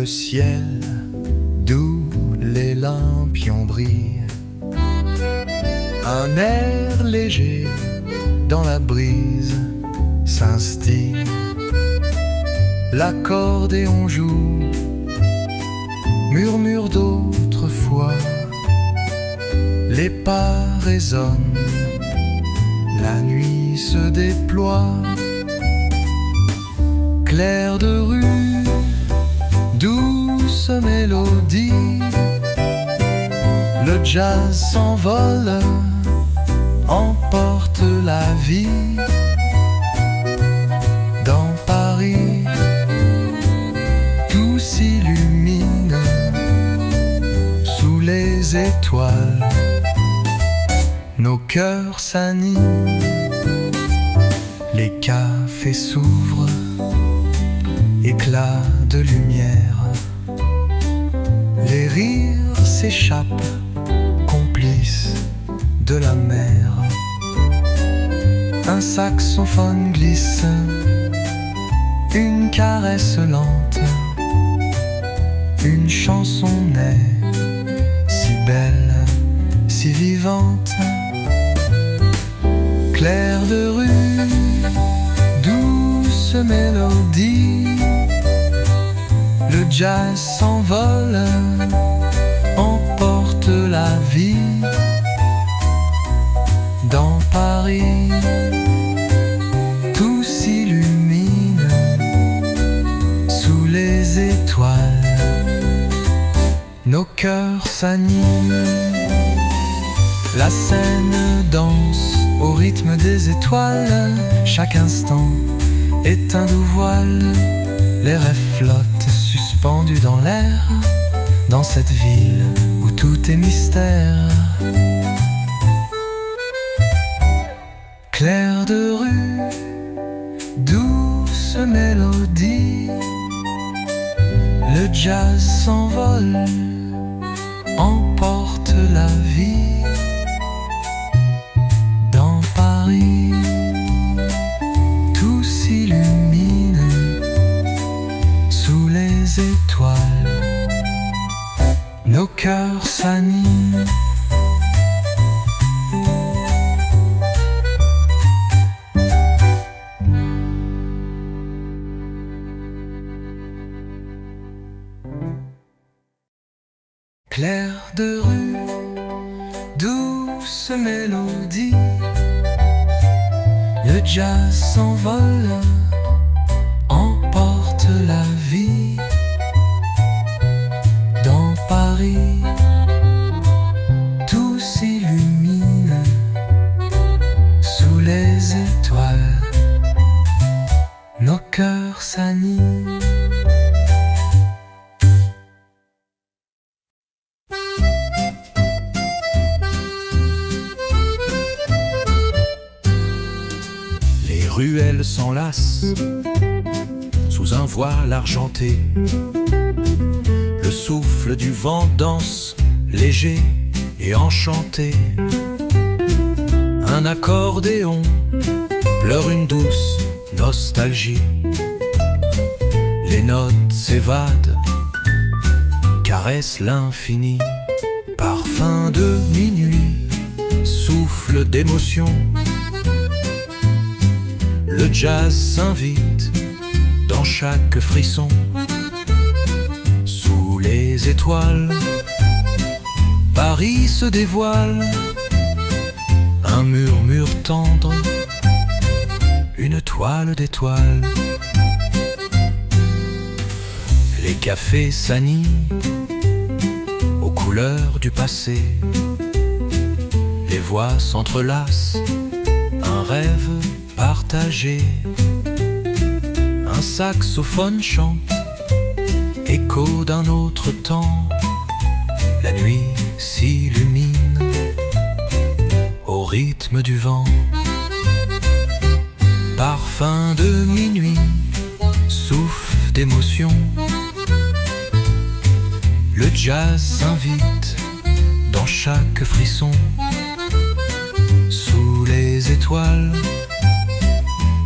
le ciel d'où les lampions brillent. Un air léger dans la brise s'instille. L'accordéon joue, murmure d'autrefois. Les pas résonnent, la nuit se déploie. Clair de rue, douce mélodie, le jazz s'envole, emporte la vie. Dans Paris, tout s'illumine sous les étoiles. Nos cœurs s'animent, les cafés s'ouvrent, éclat de lumière. Les rires s'échappent, complices de la mer. Un saxophone glisse, une caresse lente. Une chanson naît, si belle, si vivante. Clair de rue, douce mélodie, le jazz s'envole, emporte la vie. Dans Paris, tout s'illumine sous les étoiles. Nos cœurs s'animent, la scène danse au rythme des étoiles. Chaque instant est un doux voile. Les rêves flottent suspendus dans l'air, dans cette ville où tout est mystère. Clair de rue, douce mélodie, le jazz s'envole, emporte la vie. Dans Paris, tout s'illumine sous les étoiles. Nos cœurs s'animent. Clair de rue, douce mélodie, le jazz s'envole, emporte la vie. Dans Paris, tout s'illumine sous les étoiles. Nos cœurs s'animent. Les ruelles s'enlacent sous un voile argenté. Le souffle du vent danse, léger et enchanté. Un accordéon pleure une douce nostalgie. Les notes s'évadent, caressent l'infini. Parfum de minuit, souffle d'émotion. Le jazz s'invite dans chaque frisson. Sous les étoiles, Paris se dévoile. Un murmure tendre, une toile d'étoiles. Les cafés s'animent aux couleurs du passé. Les voix s'entrelacent, un rêve partagé. Un saxophone chante, écho d'un autre temps. La nuit s'illumine au rythme du vent. Parfum de minuit, souffle d'émotion. Le jazz s'invite dans chaque frisson. Sous les étoiles,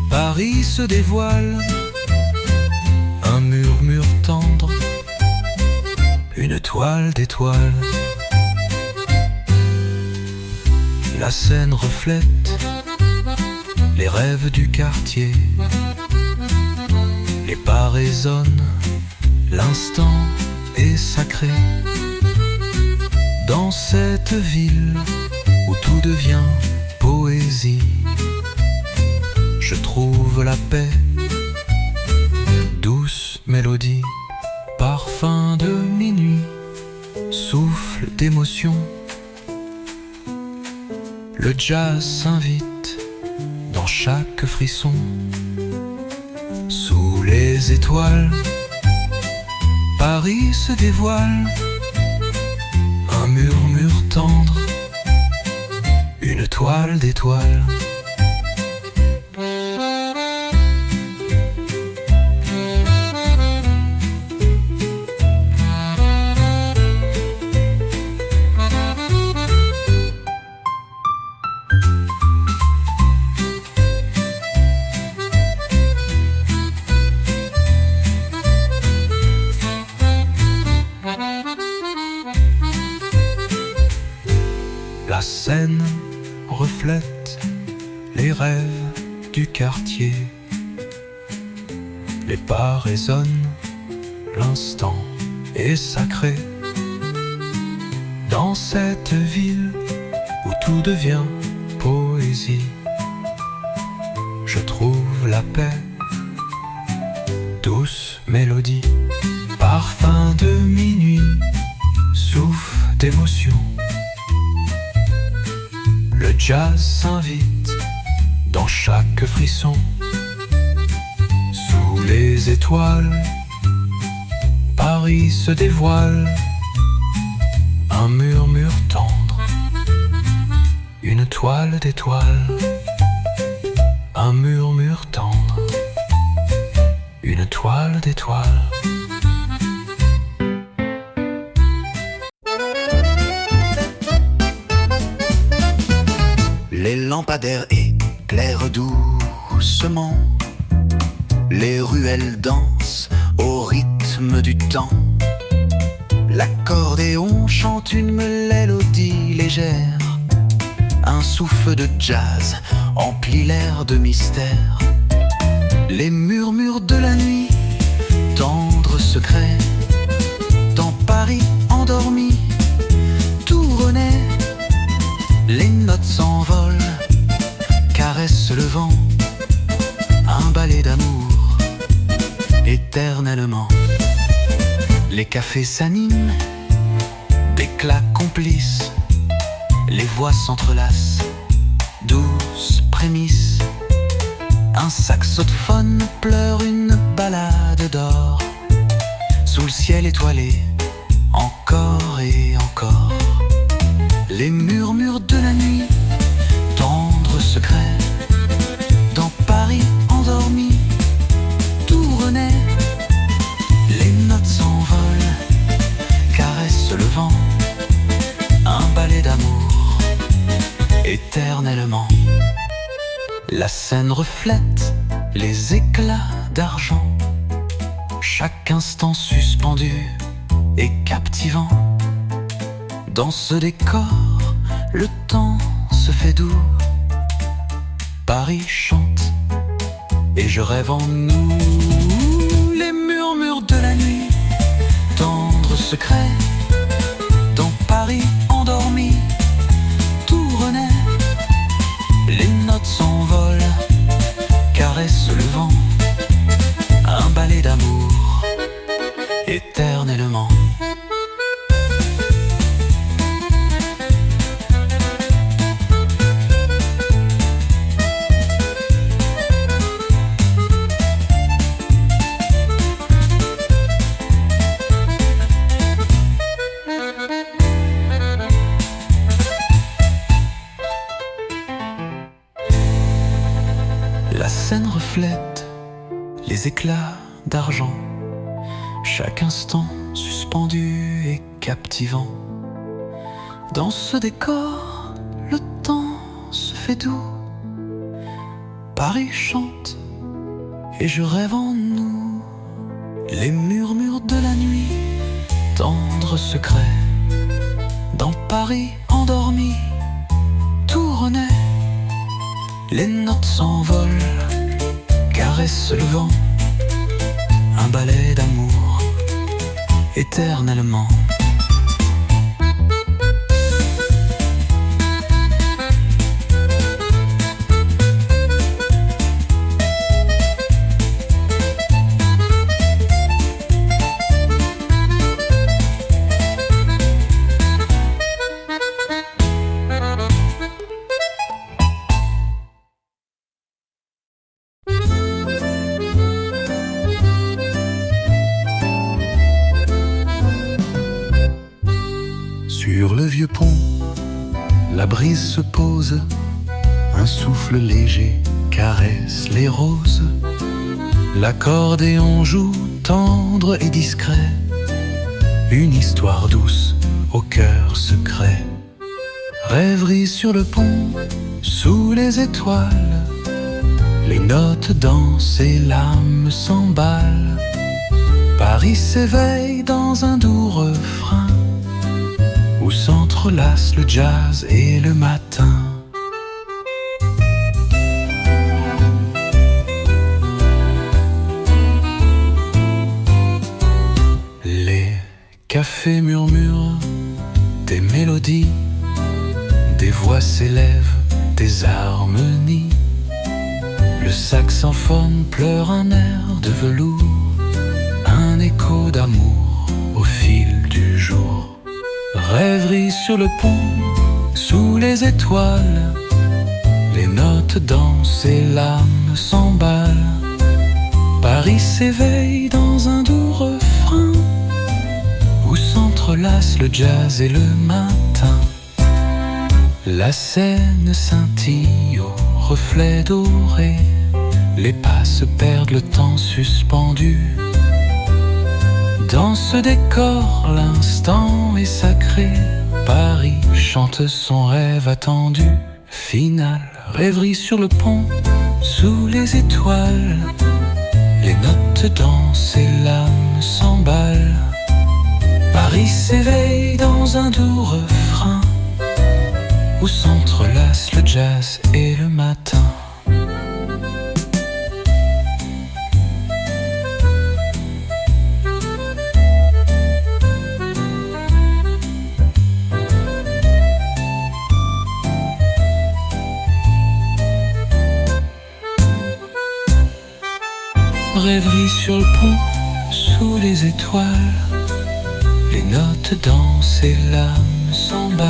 Paris se dévoile. Un murmure tendre, une toile d'étoiles. La scène reflète les rêves du quartier. Les pas résonnent, l'instant est sacré. Dans cette ville où tout devient poésie, je trouve la paix, douce mélodie, parfum de minuit, souffle d'émotion. Le jazz s'invite dans chaque frisson. Sous les étoiles, Paris se dévoile. Un murmure tendre, une toile d'étoiles. La scène reflète les rêves du quartier. Les pas résonnent, l'instant est sacré. Dans cette ville où tout devient poésie, je trouve la paix, douce mélodie, parfum de minuit, souffle d'émotion. Le jazz s'invite dans chaque frisson. Sous les étoiles, Paris se dévoile. Un murmure tendre, une toile d'étoiles. Un murmure tendre, une toile d'étoiles. Les lampadaires éclairent doucement. Les ruelles dansent au rythme du temps. L'accordéon chante une mélodie légère. Un souffle de jazz emplit l'air de mystère. Les murmures de la nuit, tendre secret. Dans Paris endormi, tout renaît. Les notes s'envolent, caressent le vent. Un ballet d'amour, éternellement. Les cafés s'animent, d'éclats complices. Les voix s'entrelacent, douces prémices. Un saxophone pleure une ballade d'or. Sous le ciel étoilé, encore et encore. Les murmures de la nuit, tendre secret. Dans Paris endormi, tout renaît. Les notes s'envolent, caressent le vent. Un ballet d'amour, éternellement. La scène reflète les éclats d'argent. Chaque instant suspendu et captivant. Dans ce décor, le temps se fait doux. Paris chante et je rêve en nous. Les murmures de la nuit, tendre secret. Dans Paris endormi, tout renaît. Les notes s'envolent, caressent le vent. Un ballet d'amour, éternellement. La scène reflète les éclats d'argent. Chaque instant suspendu et captivant. Dans ce décor, le temps se fait doux. Paris chante et je rêve en nous. Les murmures de la nuit, tendre secret. Dans Paris endormi, tout renaît. Les notes s'envolent, caressent le vent. Un ballet d'amour, éternellement. Sur le vieux pont, la brise se pose, un souffle léger caresse les roses. L'accordéon joue tendre et discret, une histoire douce au cœur secret. Rêverie sur le pont, sous les étoiles, les notes dansent et l'âme s'emballe. Paris s'éveille dans un doux refrain, où s'entrelacent le jazz et le matin. Les cafés murmurent des mélodies, des voix s'élèvent, des harmonies. Le saxophone pleure un air de velours, un écho d'amour au fil du jour. Rêverie sur le pont, sous les étoiles, les notes dansent et l'âme s'emballe. Paris s'éveille dans un doux refrain, où s'entrelacent le jazz et le matin. La Seine scintille au reflet doré, les pas se perdent, le temps suspendu. Dans ce décor, l'instant est sacré. Paris chante son rêve attendu. Final, rêverie sur le pont, sous les étoiles. Les notes dansent et l'âme s'emballe. Paris s'éveille dans un doux refrain, où s'entrelacent le jazz et le matin. Rêverie sur le pont, sous les étoiles, les notes dansent et l'âme s'emballe.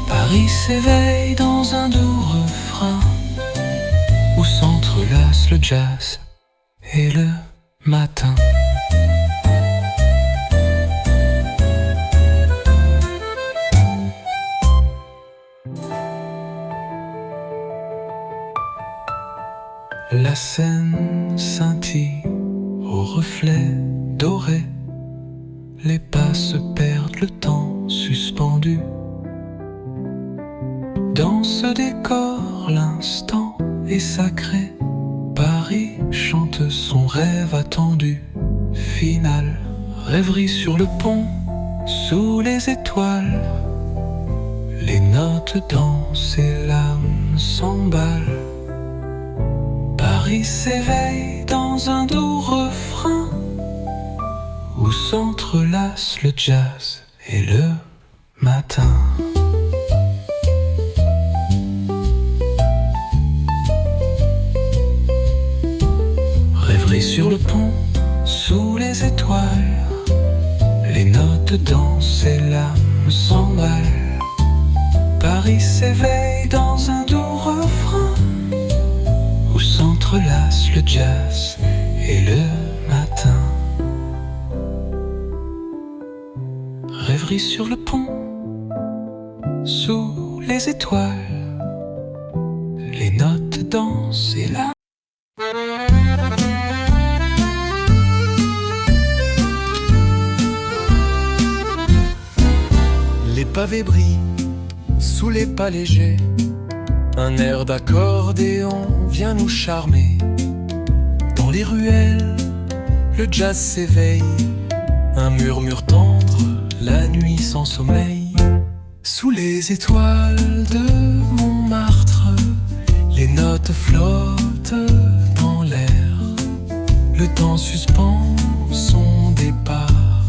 Paris s'éveille dans un doux refrain, où s'entrelacent le jazz et le matin. La Seine scintille au reflet doré, les pas se perdent, le temps suspendu. Dans ce décor, l'instant est sacré. Paris chante son rêve attendu. Final, rêverie sur le pont, sous les étoiles. Les notes dansent et l'âme s'emballe. Paris s'éveille dans un doux refrain, où s'entrelacent le jazz et le matin. Rêverie sur le pont, sous les étoiles, les notes dansent et l'âme s'emballe. Paris s'éveille dans un doux refrain, où s'entrelacent le jazz et le matin. Rêverie sur le pont, sous les étoiles, les notes dansent et la... Les pavés brillent sous les pas légers, un air d'accordéon vient nous charmer. Dans les ruelles, le jazz s'éveille, un murmure tendre, la nuit sans sommeil. Sous les étoiles de Montmartre, les notes flottent dans l'air. Le temps suspend son départ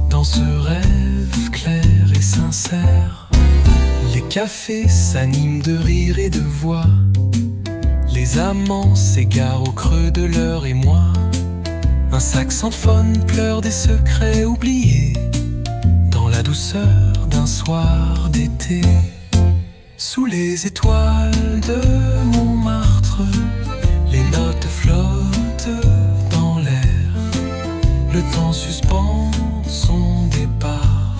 dans ce rêve clair et sincère. Les cafés s'animent de rire et de voix. Les amants s'égarent au creux de leur émoi. Un saxophone pleure des secrets oubliés dans la douceur d'un soir d'été. Sous les étoiles de Montmartre, les notes flottent dans l'air. Le temps suspend son départ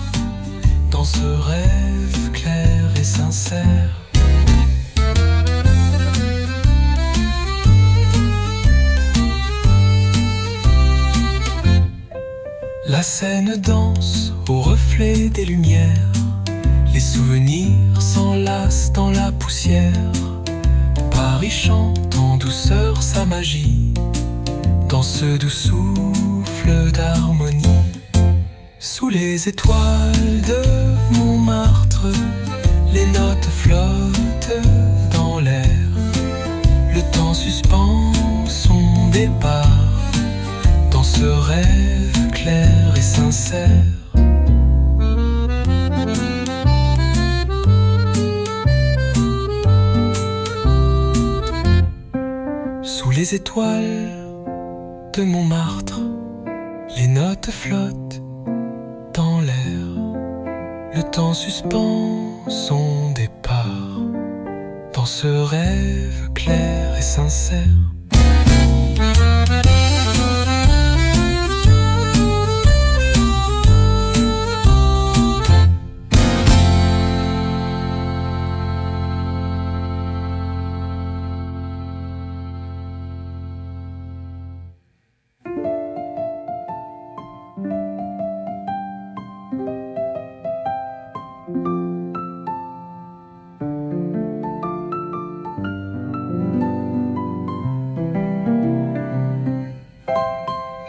dans ce rêve clair et sincère. La Seine danse au reflet des lumières. Les souvenirs s'enlacent dans la poussière. Paris chante en douceur sa magie dans ce doux souffle d'harmonie. Sous les étoiles de Montmartre, les notes flottent dans l'air. Le temps suspend son départ dans ce rêve clair et sincère. Sous les étoiles de Montmartre, les notes flottent dans l'air. Le temps suspend son départ dans ce rêve clair et sincère.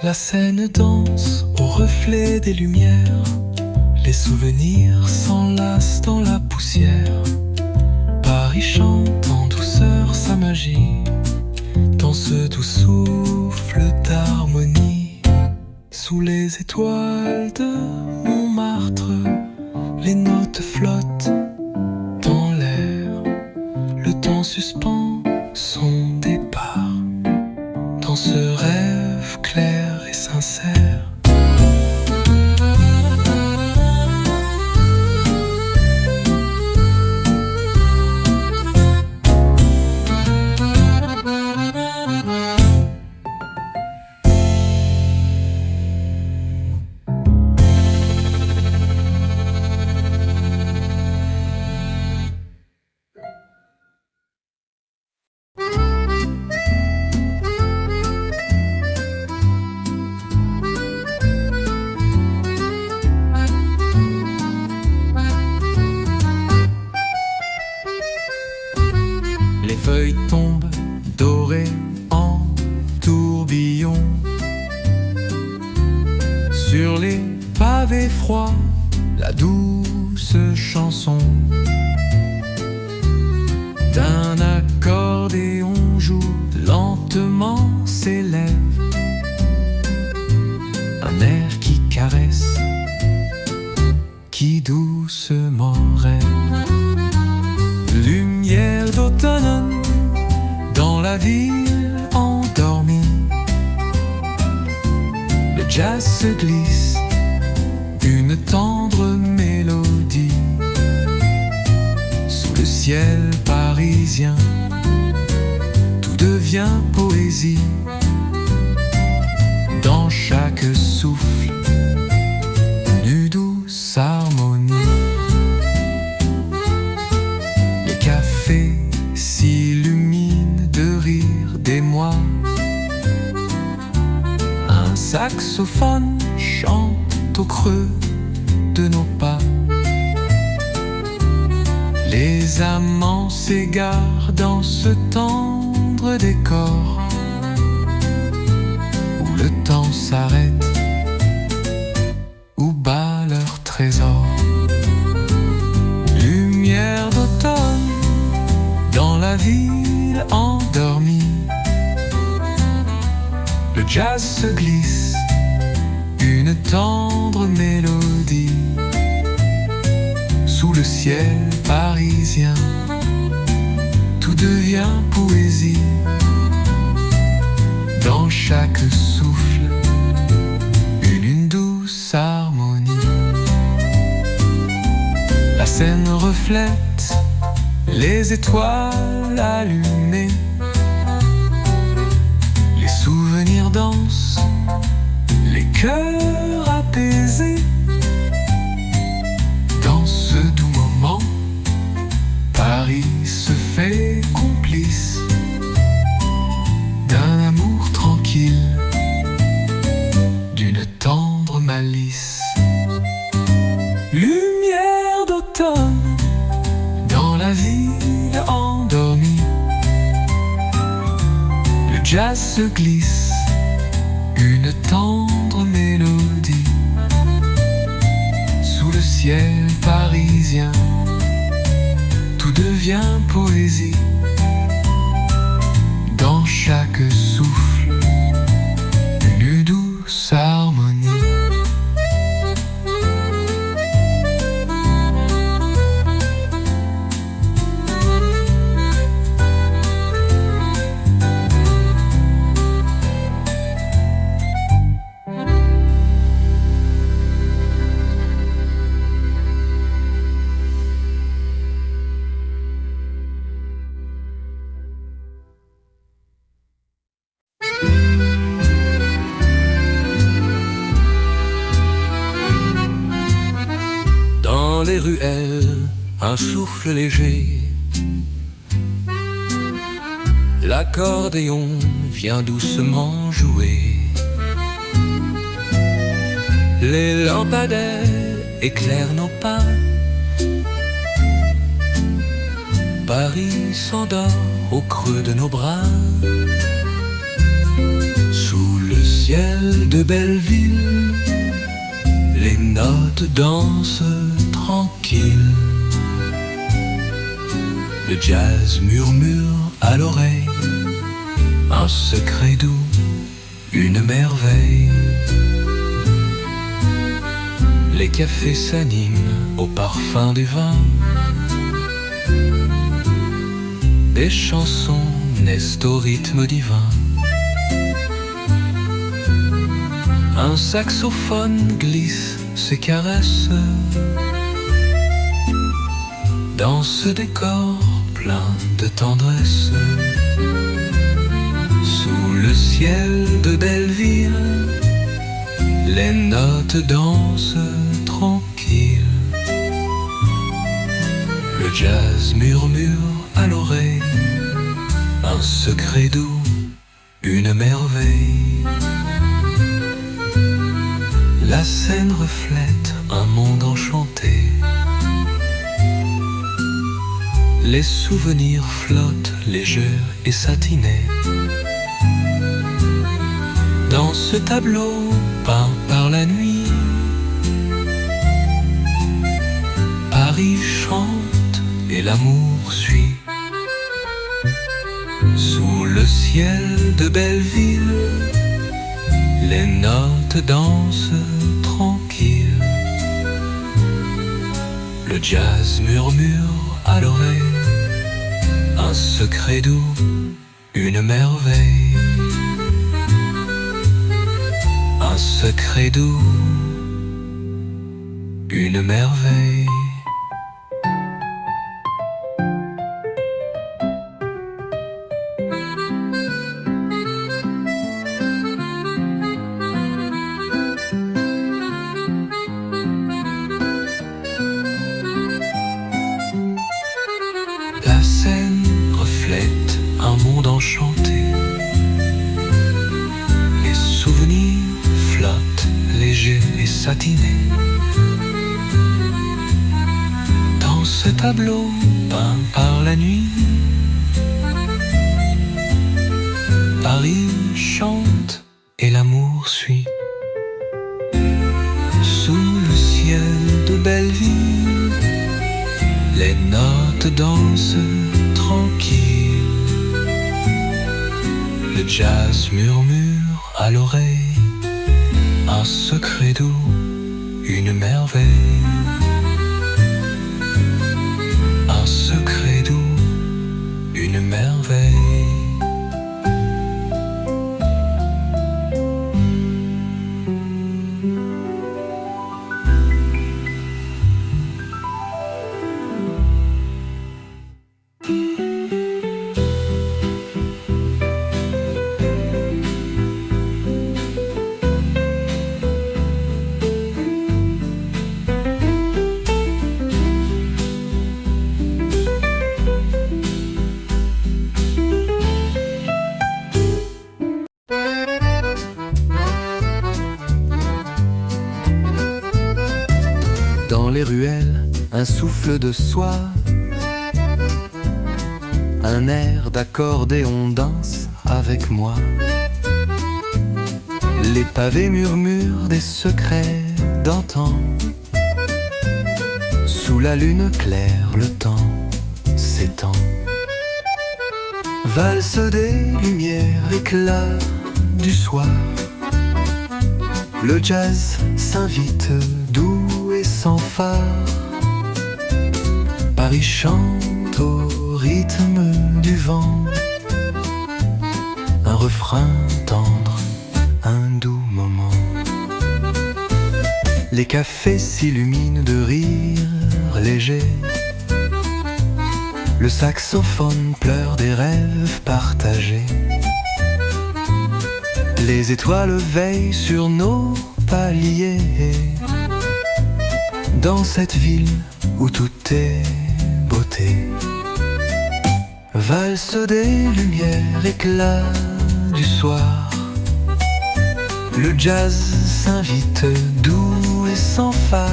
La Seine danse au reflet des lumières. Les souvenirs s'enlacent dans la poussière. Paris chante en douceur sa magie dans ce doux souffle d'harmonie. Sous les étoiles de Montmartre, les notes flottent dans l'air. Le temps suspend son départ dans ce rêve clair et sincère. Les feuilles tombent dorées en tourbillon sur les pavés froids, la douce chanson d'un accordéon joue lentement s'élève. Un air qui caresse, qui doucement rêve. Lumière d'automne dans la ville endormie. Le jazz se glisse, une tendre mélodie. Sous le ciel parisien, tout devient poésie. Dans chaque souffle, une douce harmonie. Les cafés s'illuminent de rire d'émoi. Un saxophone chante au creux de nos pas. Les amants s'égarent dans ce tendre décor où le temps s'arrête jazz se glisse une tendre mélodie sous le ciel parisien. Tout devient poésie dans chaque souffle, une douce harmonie. La scène reflète les étoiles allumées. Les souvenirs dansent, les cœurs apaisés. Dans ce doux moment, Paris se fait complice d'un amour tranquille, d'une tendre malice. Lumière d'automne dans la ville endormie. Le jazz se glisse une tendre mélodie sous le ciel parisien. Tout devient poésie dans chaque souffle, une douce harmonie. Dans les ruelles, un souffle léger. L'accordéon vient doucement jouer. Les lampadaires éclairent nos pas. Paris s'endort au creux de nos bras. Sous le ciel de Belleville, les notes dansent tranquilles. Le jazz murmure à l'oreille un secret doux, une merveille. Les cafés s'animent au parfum des vins. Des chansons naissent au rythme divin. Un saxophone glisse ses caresses dans ce décor plein de tendresse. Sous le ciel de Belleville, les notes dansent tranquilles. Le jazz murmure à l'oreille un secret doux, une merveille. La scène reflète un monde enchanté. Les souvenirs flottent légers et satinés. Dans ce tableau peint par la nuit, Paris chante et l'amour suit. Sous le ciel de Belleville, les notes dansent tranquilles. Le jazz murmure à l'oreille un secret doux, une merveille. Un secret doux, une merveille. La scène reflète un monde enchanté. Les souvenirs flottent légers et satinés. Dans ce tableau peint par la nuit, Paris chante et l'amour suit. Sous le ciel de Belleville, les notes dansent tranquilles. Le jazz murmure à l'oreille, un secret doux, une merveille. Un secret doux, une merveille. Dans les ruelles, un souffle de soie, un air d'accordéon danse avec moi. Les pavés murmurent des secrets d'antan. Sous la lune claire, le temps s'étend. Valse des lumières, éclat du soir. Le jazz s'invite doux et sans phare. Paris chante au rythme du vent. Un refrain tendre, un doux moment. Les cafés s'illuminent de rires légers. Le saxophone pleure des rêves partagés. Les étoiles veillent sur nos paliers. Dans cette ville où tout est beauté. Valse des lumières, éclat du soir. Le jazz s'invite doux et sans phare.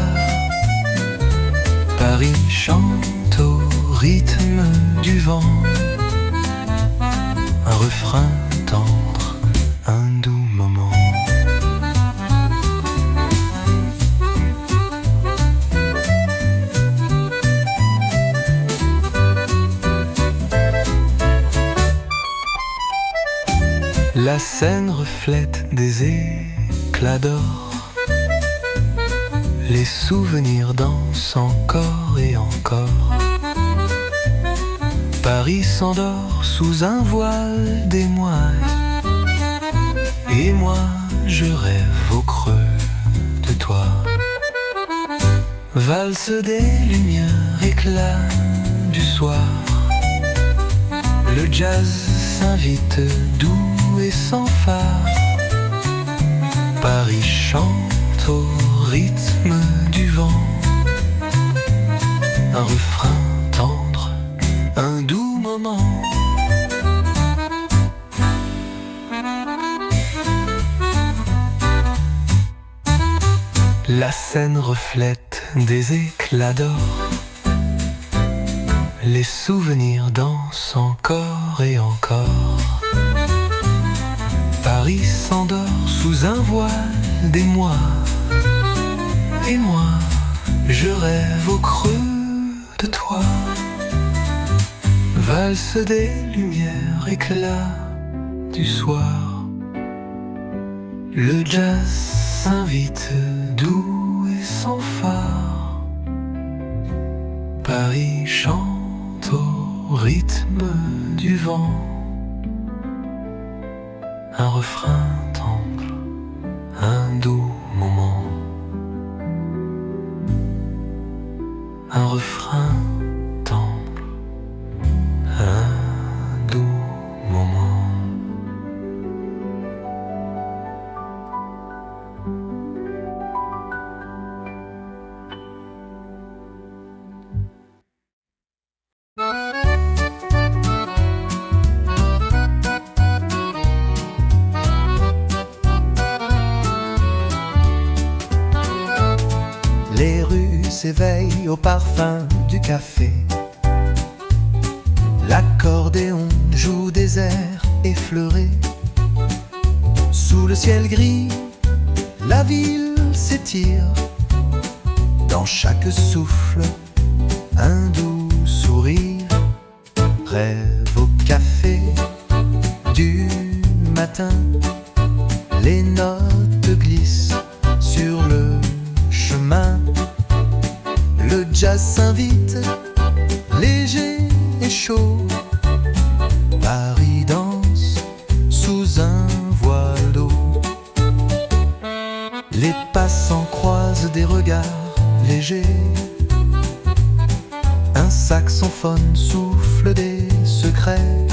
Paris chante au rythme du vent. Un refrain tendre, un doux moment. La Seine reflète des éclats d'or. Les souvenirs dansent encore et encore. Paris s'endort sous un voile d'émoil. Et moi, je rêve au creux de toi. Valse des lumières, éclat du soir. Le jazz s'invite doux et sans phare. Paris chante au rythme du vent. Un refrain tendre, un doux moment. La Seine reflète des éclats d'or. Les souvenirs dansent encore et encore. Paris s'endort sous un voile d'émoi. Et moi, je rêve au creux de toi. Valse des lumières, éclat du soir. Le jazz s'invite doux et sans phare. Paris chante au rythme du vent. Un refrain tendre, un doux moment. Un refrain tendre, un doux moment. Les rues s'éveillent au parfum du café. L'accordéon joue des airs effleurés. Sous le ciel gris, la ville s'étire. Dans chaque souffle, un doux sourire. Rêve au café du matin. grammophone souffle des secrets.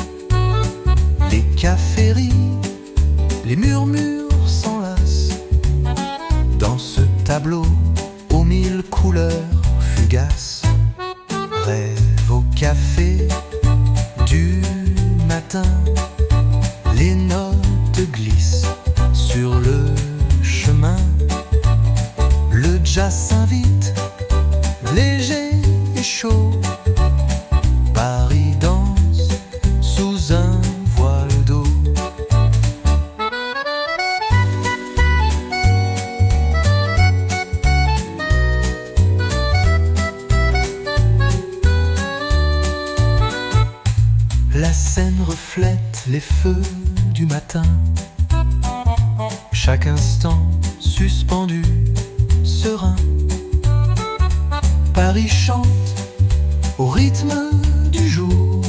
Les cafés rient, les murmures s'enlacent dans ce tableau aux mille couleurs fugaces. Rêve au café du matin, les notes glissent sur le chemin. Le jazz s'invite, léger et chaud. Paris danse sous un voile d'eau. La scène reflète les feux du matin, chaque instant suspendu, serein. Paris chante au rythme du jour,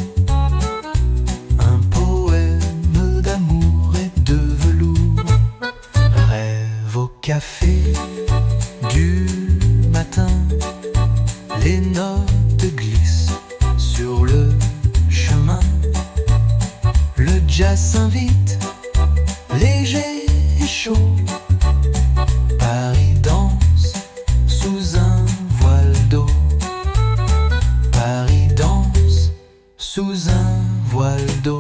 un poème d'amour et de velours. Rêve au café du matin, les notes glissent sur le chemin. Le jazz s'invite, léger et chaud. Paris danse sous un voile d'eau. Paris danse sous un voile d'eau.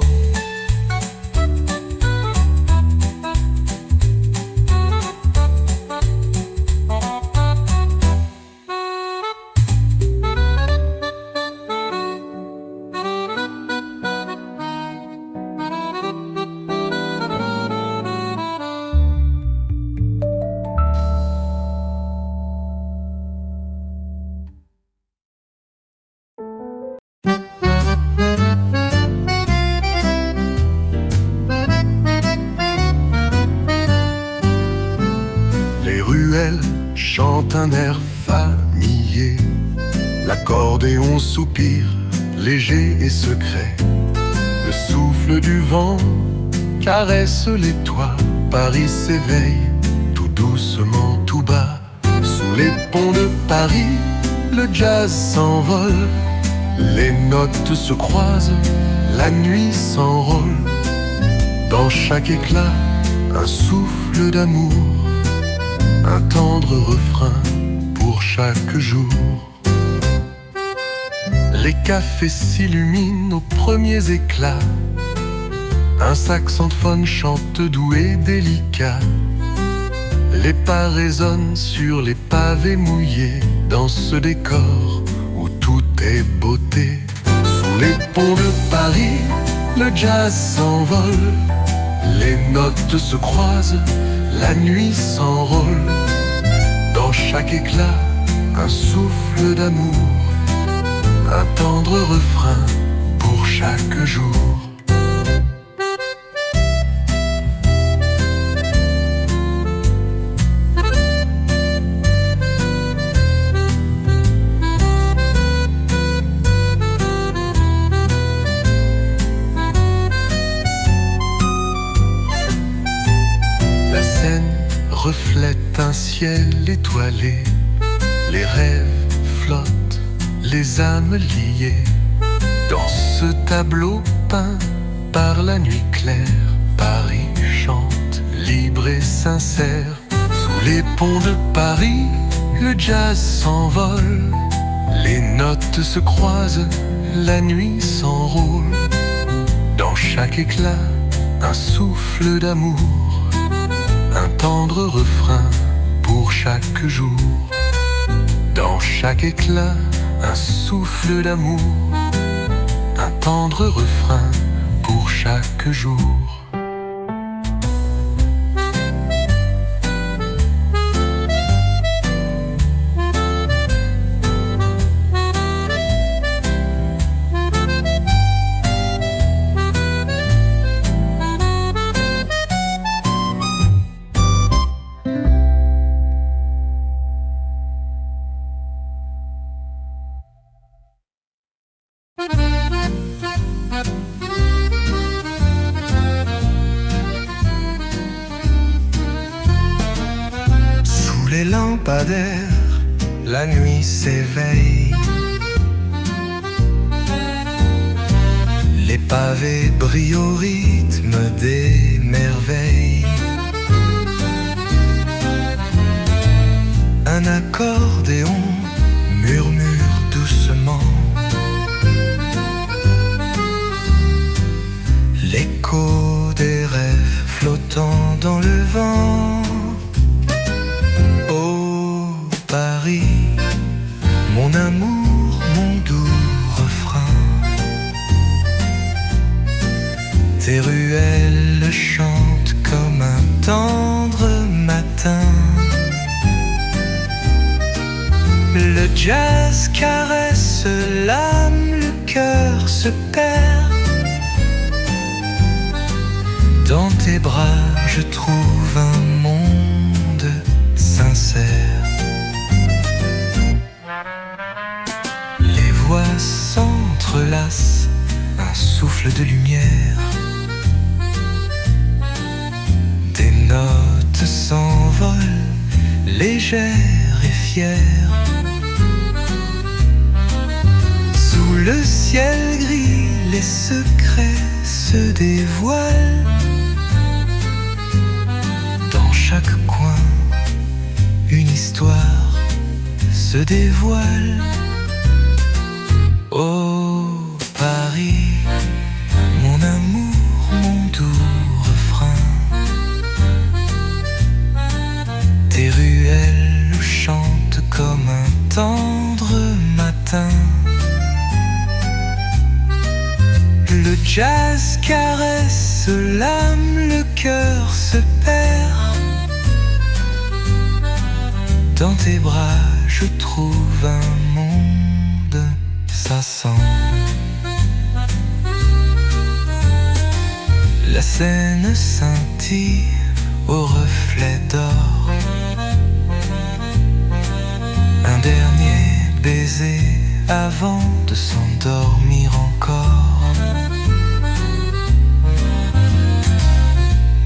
Les ruelles chantent un air familier, l'accordéon soupire, léger et secret. Le souffle du vent caresse les toits. Paris s'éveille, tout doucement, tout bas. Sous les ponts de Paris, le jazz s'envole. Les notes se croisent, la nuit s'enrôle. Dans chaque éclat, un souffle d'amour, un tendre refrain pour chaque jour. Les cafés s'illuminent aux premiers éclats. Un saxophone chante doux et délicat. Les pas résonnent sur les pavés mouillés. Dans ce décor où tout est beauté. Sous les ponts de Paris, le jazz s'envole. Les notes se croisent, la nuit s'enrôle. Dans chaque éclat, un souffle d'amour, un tendre refrain pour chaque jour. La scène reflète un ciel étoilé. Les rêves flottent, les âmes liées. Dans ce tableau peint par la nuit claire, Paris chante, libre et sincère. Sous les ponts de Paris, le jazz s'envole. Les notes se croisent, la nuit s'enrôle. Dans chaque éclat, un souffle d'amour, un tendre refrain pour chaque jour. Dans chaque éclat, un souffle d'amour, un tendre refrain pour chaque jour. Sous les lampadaires, la nuit s'éveille. pavés brillent au rythme des merveilles. Un accordéon murmure doucement. L'écho des rêves flottant dans le vent. Oh Paris, mon amour, mon doux refrain. Tes ruelles chantent comme un tendre matin. Le jazz caresse l'âme, le cœur se perd. Dans tes bras, je trouve un monde sincère. Les voix s'entrelacent, un souffle de lumière. Des notes s'envolent, légères et fières. Sous le ciel gris, les secrets se dévoilent. Dans chaque coin, une histoire se dévoile. Oh Paris, mon amour, mon doux refrain. Tes ruelles chantent comme un tendre matin. Le jazz caresse l'âme, le cœur se perd. Dans tes bras, je trouve un monde, ça sent. La Seine scintille au reflet d'or. Un dernier baiser avant de s'endormir encore.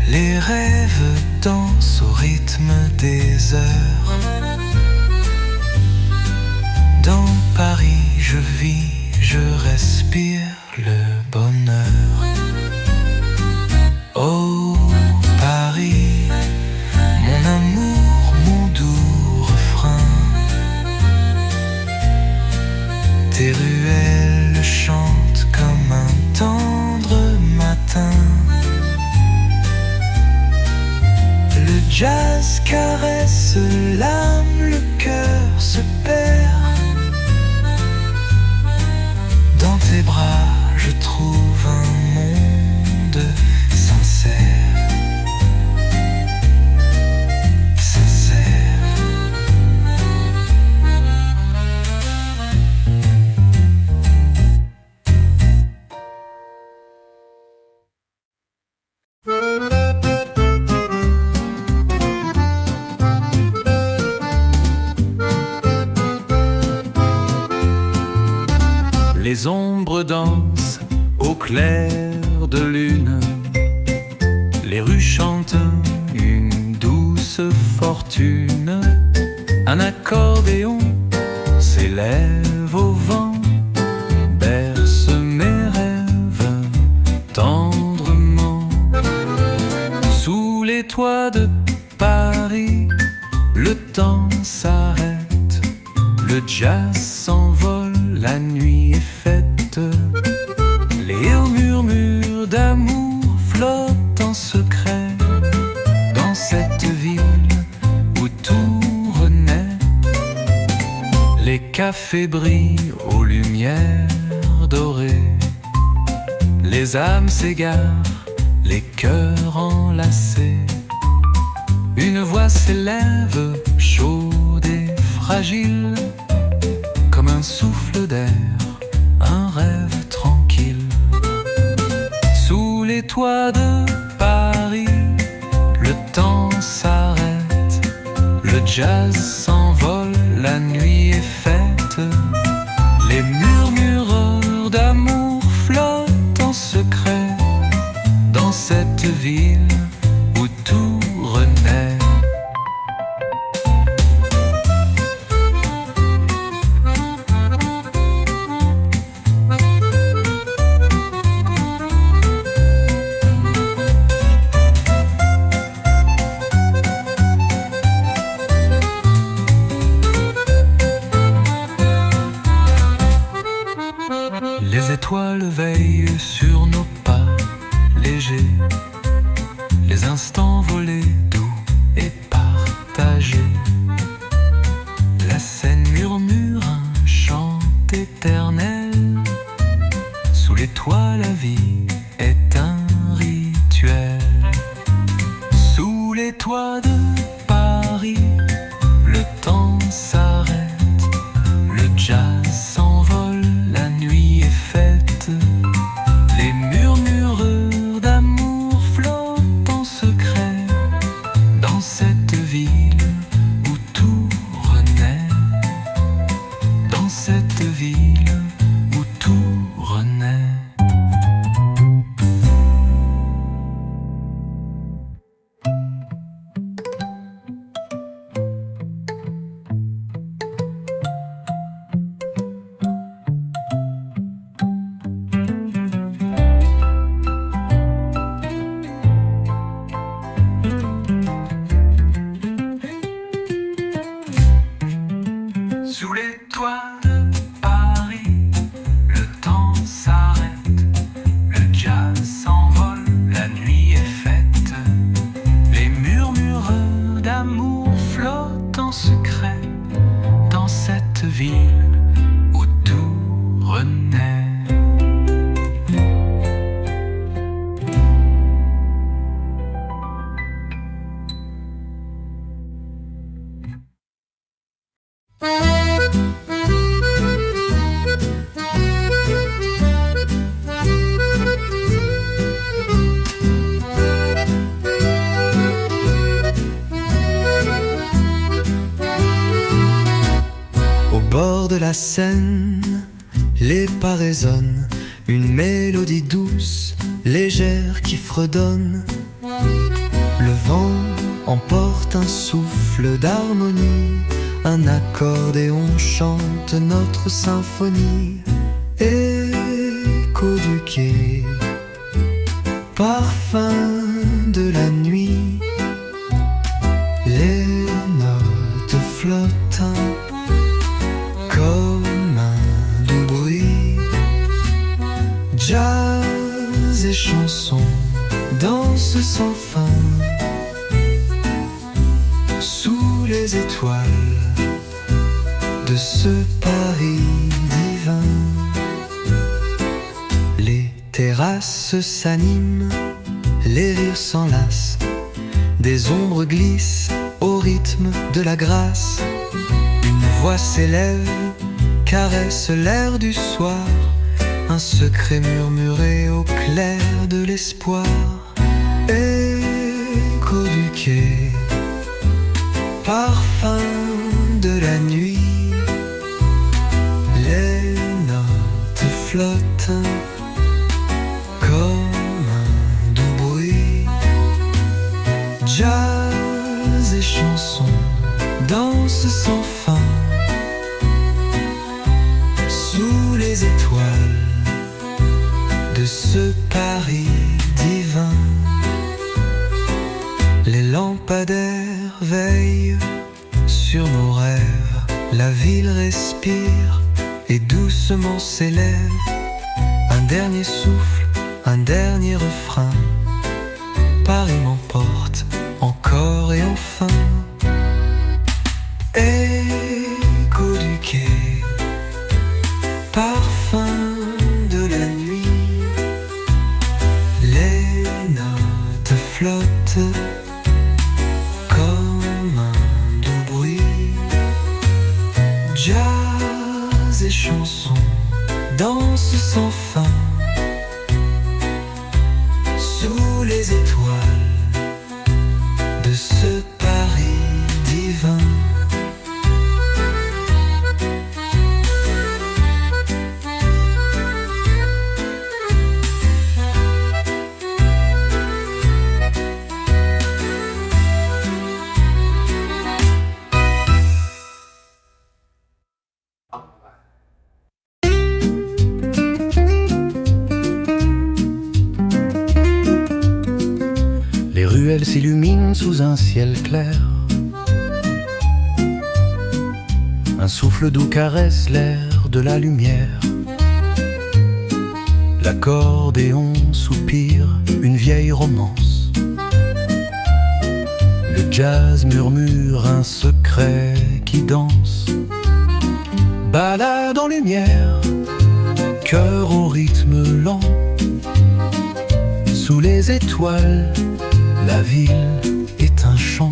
Les rêves dansent au rythme des heures. Dans Paris, je vis, je respire le bonheur. Oh Paris, mon amour, mon doux refrain. Tes ruelles chantent comme un tendre matin. Le jazz caresse l'âme, le cœur se perd. Dans tes bras, je trouve un monde sincère. Sincère. Les ombres dansent au clair de lune. Les rues chantent une douce fortune. Un accordéon s'élève au vent, berce mes rêves tendrement. Sous les toits de Paris, le temps s'arrête. Le jazz s'envole, la nuit est faite. Les hauts murmures d'amour flottent en secret dans cette ville où tout renaît. Les cafés brillent aux lumières dorées. Les âmes s'égarent, les cœurs enlacés. Une voix s'élève, chaude et fragile, comme un souffle d'air, un rêve tranquille. Sous les toits de Paris, le temps s'arrête. Le jazz s'envole, la nuit est faite. Les murmureurs d'amour flottent en secret dans cette ville où tout renaît. les instants volés, doux et partagés. La scène murmure un chant éternel. Sous les toits, la vie est un rituel. Sous les toits de Paris, le temps s'arrête, le jazz s'envole, la nuit est faite. Les murmures d'amour flottent en secret dans cette ville où tout renaît. Dans cette ville où tout renaît. Sous les toits de Paris, le temps s'arrête, le jazz s'envole, la nuit est faite. Les murmures d'amour flottent en secret dans cette ville où tout renaît. Au bord de la Seine, les pas résonnent, une mélodie douce, légère qui fredonne. Le vent emporte un souffle d'harmonie, un accordéon chante notre symphonie. Écho du quai, parfum de la nuit, les notes flottent comme un doux bruit. Jazz et chansons, danse sans fin, sous les étoiles de ce Paris divin. Les terrasses s'animent, les rires s'enlacent, des ombres glissent au rythme de la grâce. Une voix s'élève, caresse l'air du soir, un secret murmuré au clair de l'espoir. Écho du quai, parfum de la nuit, les notes flottent comme un doux bruit. Jazz et chansons, danse sans fin, sous les étoiles de ce Paris divin. Les lampadaires veillent sur nos rêves, la ville respire et doucement s'élève. Un dernier souffle, un dernier refrain, Paris m'emporte encore et enfin. Écho du quai, parfum de la nuit, les notes flottent comme un doux bruit. Jazz et chansons, danse sans fin, sous les étoiles de ce Paris divin. Les ruelles s'illuminent sous un ciel clair. Un souffle doux caresse l'air de la lumière. L'accordéon soupire, une vieille vieille romance. Le jazz murmure un secret qui danse. Balade en lumière, cœur au rythme lent. Sous les étoiles, la ville est un chant.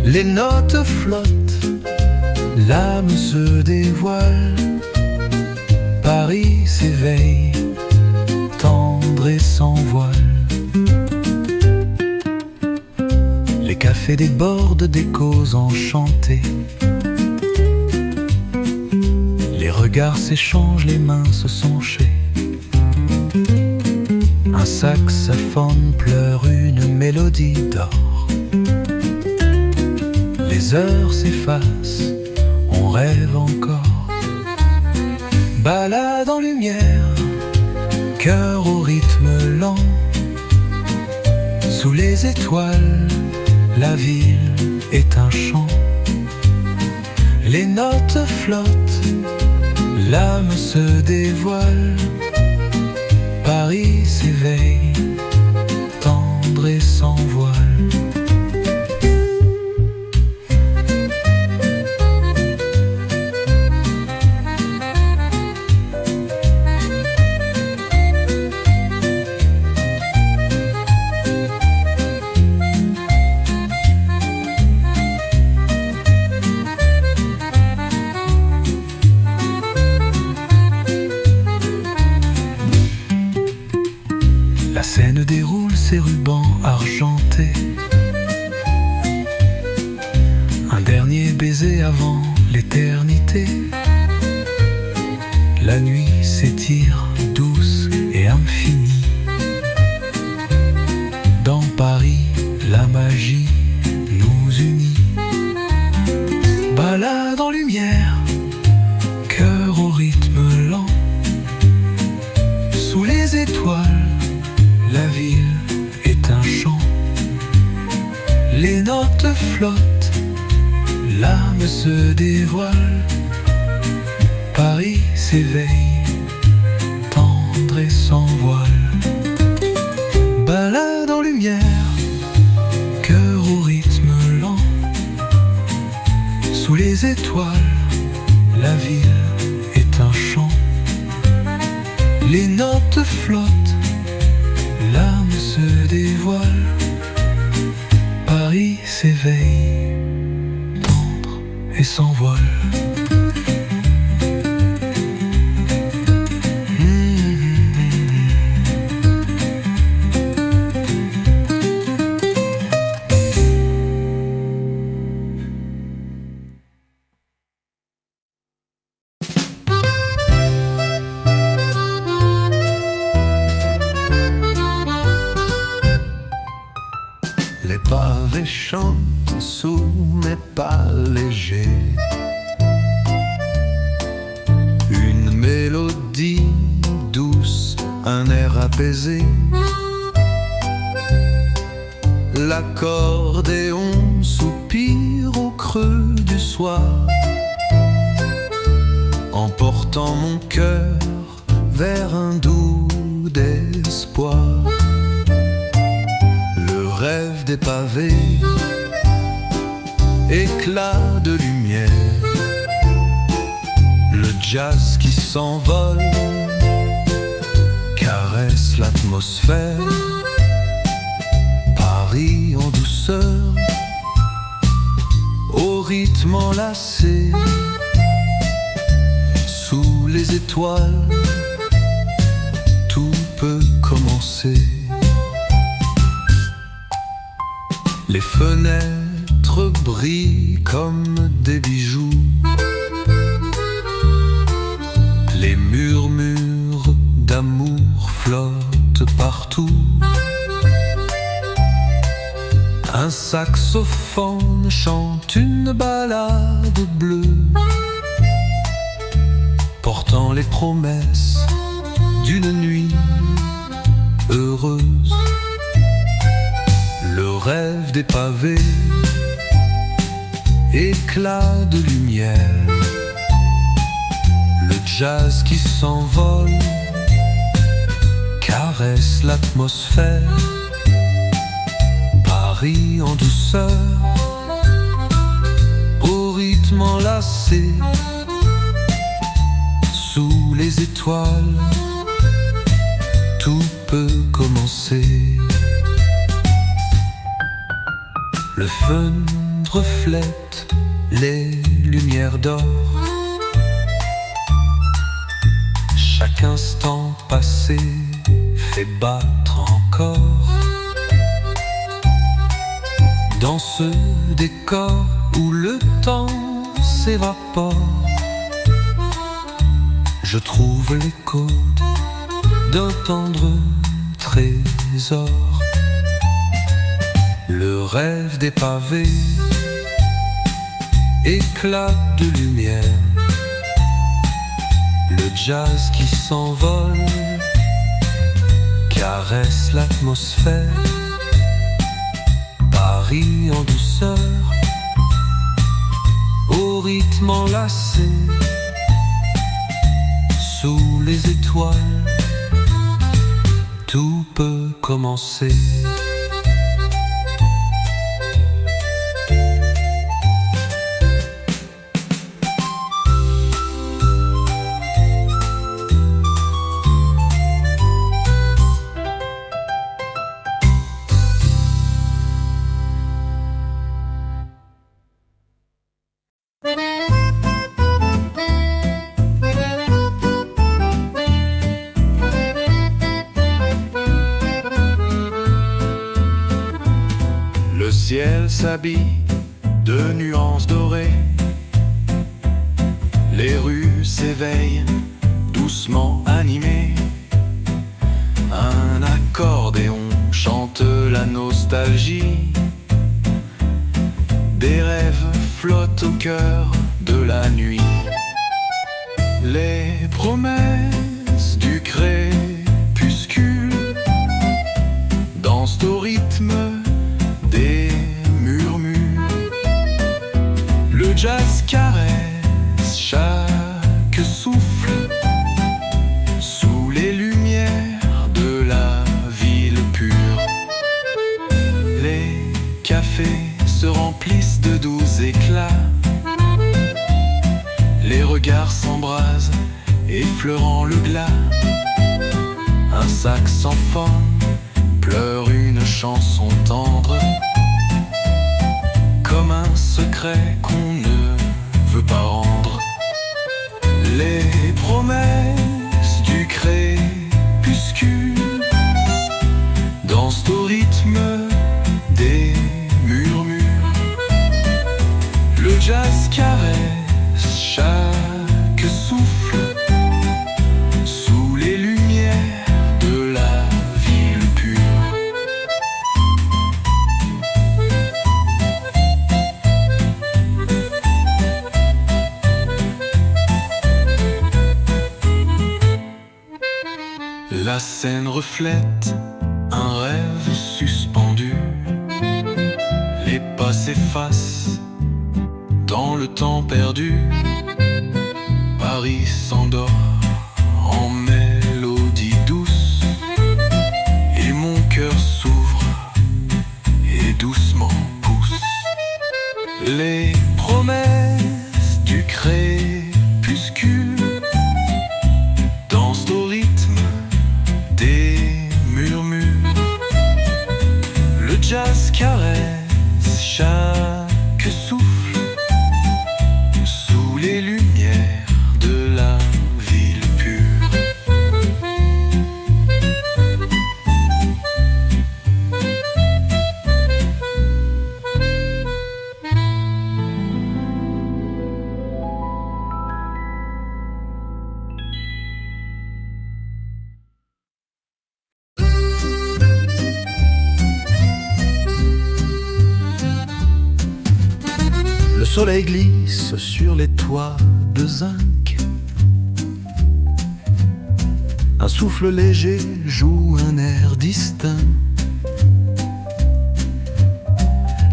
Les notes flottent, l'âme se dévoile. Paris s'éveille, tendre et sans voile. Les cafés débordent d'échos enchantés. Les regards s'échangent, les mains se sont chez. Un saxophone pleure une mélodie d'or. Les heures s'effacent, on rêve encore. Balade en lumière, cœur au rythme lent. Sous les étoiles, la ville est un chant. Les notes flottent, l'âme se dévoile. Paris s'éveille, tendre et sans voile. La scène déroule ses rubans argentés. Un dernier baiser avant l'éternité. La nuit s'étire douce et infinie. Dans Paris, la magie nous unit. Balade en lumière, cœur au rythme lent. Sous les étoiles, la ville est un chant. Les notes flottent, l'âme se dévoile. Paris s'éveille, tendre et sans voile. Balade en lumière, cœur au rythme lent. Sous les étoiles, la ville est un chant. Les notes flottent, l'âme se dévoile. Paris s'éveille, tendre et sans voile. Les pavés chantent sous mes pas légers. Une mélodie douce, un air apaisé. L'accordéon soupire au creux du soir, emportant mon cœur vers un doux d'espoir. Rêve des pavés, éclat de lumière, le jazz qui s'envole, caresse l'atmosphère. Paris en douceur, au rythme enlacé, sous les étoiles, tout peut commencer. Les fenêtres brillent comme des bijoux. Les murmures d'amour flottent partout. Un saxophone chante une ballade bleue, portant les promesses d'une nuit heureuse. Le rêve des pavés, éclat de lumière, le jazz qui s'envole, caresse caresse l'atmosphère. Paris en douceur, au rythme enlacé, sous les étoiles, tout peut commencer. Le fun reflète les lumières d'or. Chaque instant passé fait battre encore. Dans ce décor où le temps s'évapore, je trouve l'écho d'un tendre trésor. Le rêve des pavés éclate de lumière. Le jazz qui s'envole caresse l'atmosphère. Paris en douceur, au rythme enlacé, sous les étoiles, tout peut commencer. Le ciel s'habille de nuances dorées. Les rues s'éveillent, doucement animées. Un accordéon chante la nostalgie. Des rêves flottent au cœur de la nuit. Les promesses du crépuscule dansent au rythme des murmures. Le jazz caresse chaque souffle sous les lumières de la ville pure. Les cafés se remplissent de doux éclats. Les regards s'embrasent, effleurant le glas. Un saxophone pleure une chanson tendre, comme un secret qu'on ne veut pas rendre. Les promesses du crépuscule dansent au rythme des murmures. Le jazz caresse chaque souffle sous les lumières de la ville pure. La scène reflète un rêve suspendu. Les pas s'effacent dans le temps perdu. Paris s'endort en mélodie douce, et mon cœur s'ouvre et doucement pousse. Les promesses du crépuscule dansent au rythme des murmures. Le jazz caresse chaque souffle sous les lumières de la ville pure. Le soleil glisse sur les toits de zinc. Un souffle léger joue un air distinct.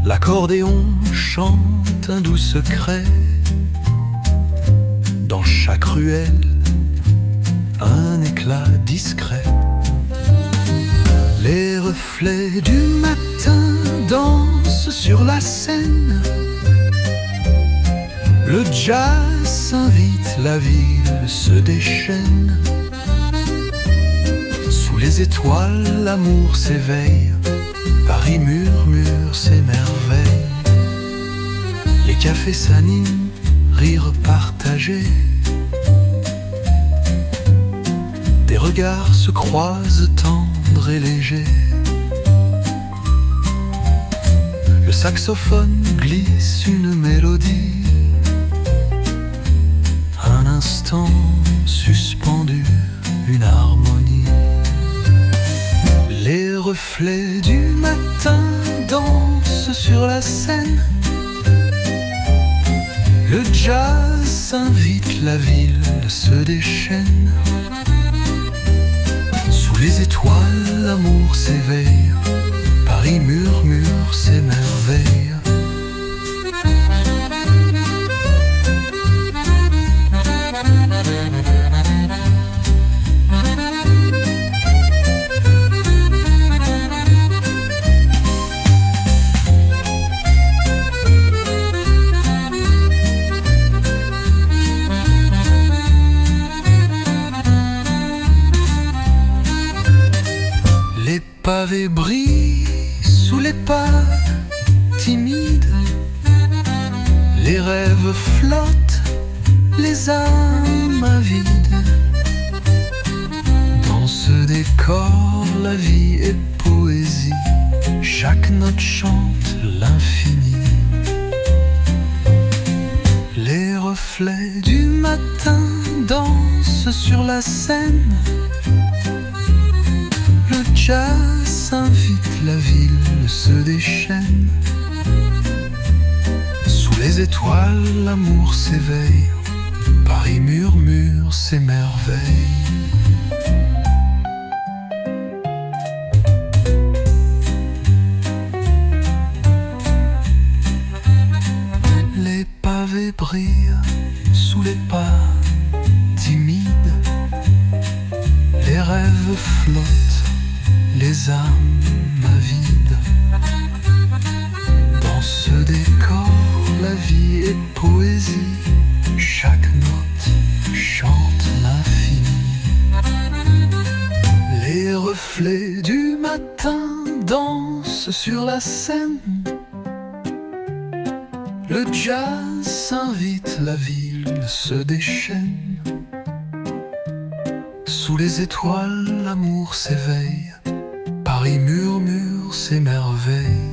L'accordéon chante un doux secret. Dans chaque ruelle, un éclat discret. reflets du matin dansent sur la scène. Le jazz invite, la ville se déchaîne. Sous les étoiles, l'amour s'éveille. Paris murmure ses merveilles. Les cafés s'animent, rires partagés. Des regards se croisent tendres et légers. Le saxophone glisse une mélodie. Un instant suspendu, une harmonie. Les reflets du matin dansent sur la scène. Le jazz invite, la ville se déchaîne. Sous les étoiles, l'amour s'éveille. Paris murmure ses merveilles. Les pavés brillent sous les pas timides. Les rêves flottent, les âmes avides. Dans ce décor, la vie est poésie. Chaque note chante l'infini. Les reflets du matin dansent sur la scène. Le jazz invite, la ville se déchaîne. Sous les étoiles, l'amour s'éveille. Paris murmure ses merveilles. Les pavés brillent sous les pas timides. Les rêves flottent, les âmes avides. Dans ce décor, la vie est poésie. Chaque note chante l'infini. Les reflets du matin dansent sur la scène. Le jazz invite, la ville se déchaîne. Sous les étoiles, l'amour s'éveille. Paris murmure ses merveilles.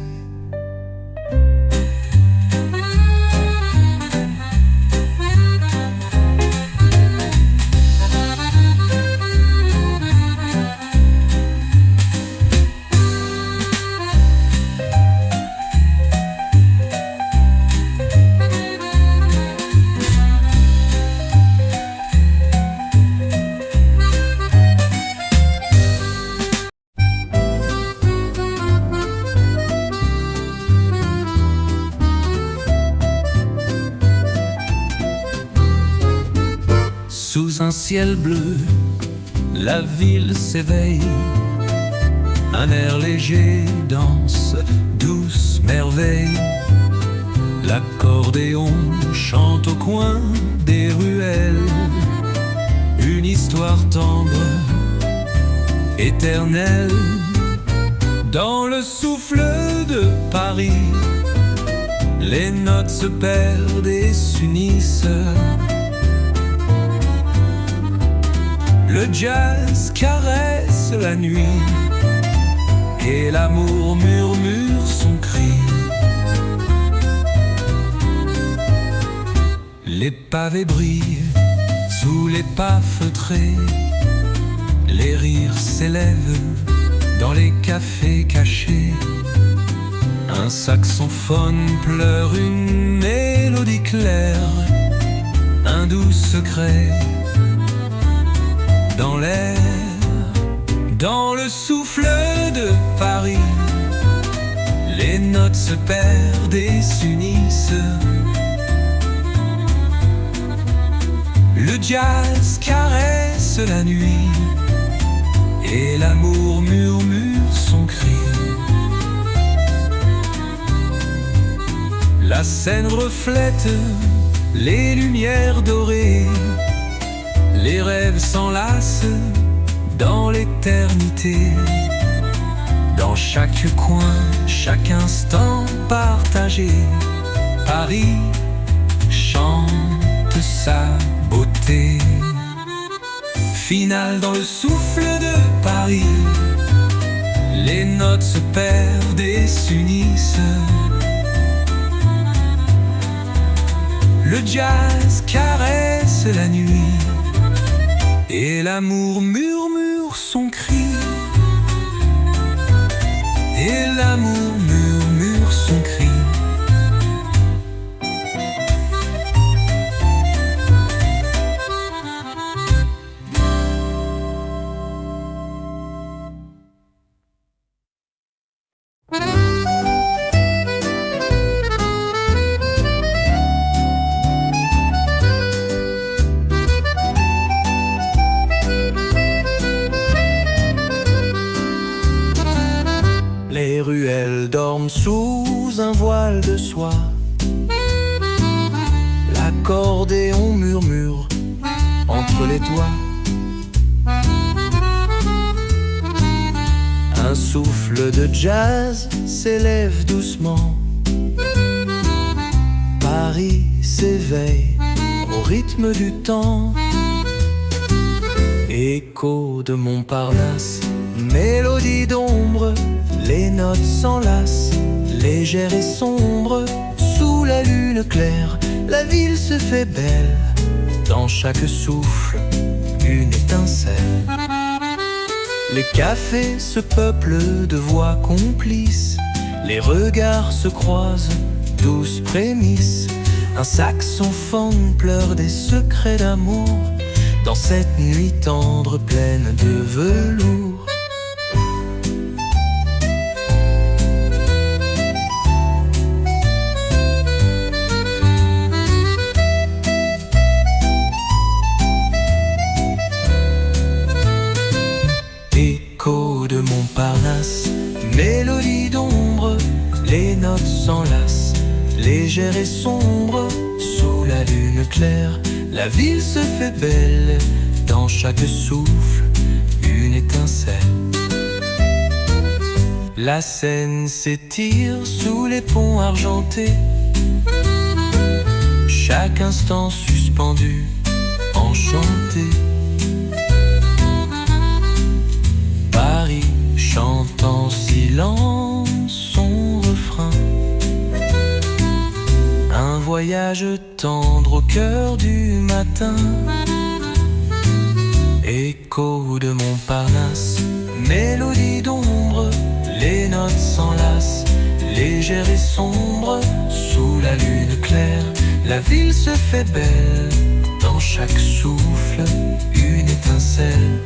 Sous un ciel bleu, la ville s'éveille. Un air léger danse, douce merveille. L'accordéon chante au coin des ruelles. Une histoire tendre, éternelle. Dans le souffle de Paris, les notes se perdent et s'unissent. Le jazz caresse la nuit et l'amour murmure son cri. Les pavés brillent sous les pas feutrés. Les rires s'élèvent dans les cafés cachés. Un saxophone pleure une mélodie claire. Un doux secret dans l'air, dans le souffle de Paris. Les notes se perdent et s'unissent. Le jazz caresse la nuit et l'amour murmure son cri. La scène reflète les lumières dorées, les rêves s'enlacent dans l'éternité. Dans chaque coin, chaque instant partagé, Paris chante sa beauté. Finale dans le souffle de Paris, les notes se perdent et s'unissent. Le jazz caresse la nuit et l'amour murmure son cri. Et l'amour murmure son cri. Les ruelles dorment sous un voile de soie. L'accordéon murmure entre les doigts. Un souffle de jazz s'élève doucement. Paris s'éveille au rythme du temps. Écho de Montparnasse, mélodie d'ombre, les notes s'enlacent, légères et sombres. Sous la lune claire, la ville se fait belle. Dans chaque souffle, une étincelle. Les cafés se peuplent de voix complices. Les regards se croisent, douces prémices. Un saxophone pleure des secrets d'amour dans cette nuit tendre pleine de velours. Écho de Montparnasse, mélodie d'ombre, les notes s'enlacent, légères et sombres. Sous la lune claire, la ville se fait belle. Dans chaque souffle, une étincelle. La Seine s'étire sous les ponts argentés, chaque instant suspendu, enchanté. Paris chante en silence son refrain. Un voyage tendre au cœur du matin. Écho de Montparnasse, mélodie d'ombre, les notes s'enlacent, légères et sombres. Sous la lune claire, la ville se fait belle. Dans chaque souffle, une étincelle.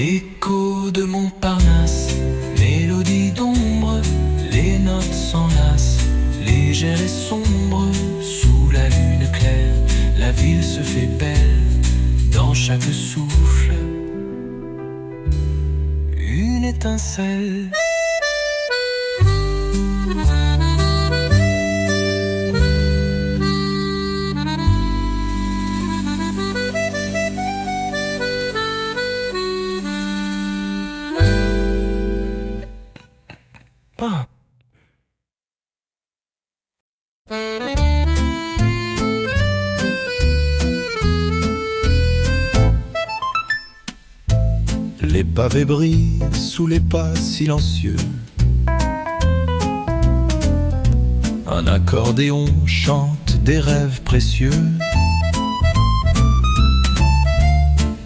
Écho de Montparnasse, mélodie d'ombre, les notes s'enlacent, légères et sombres. Sous la lune claire, la ville se fait belle. Dans chaque souffle, une étincelle. Les pavés brillent sous les pas silencieux. Un accordéon chante des rêves précieux.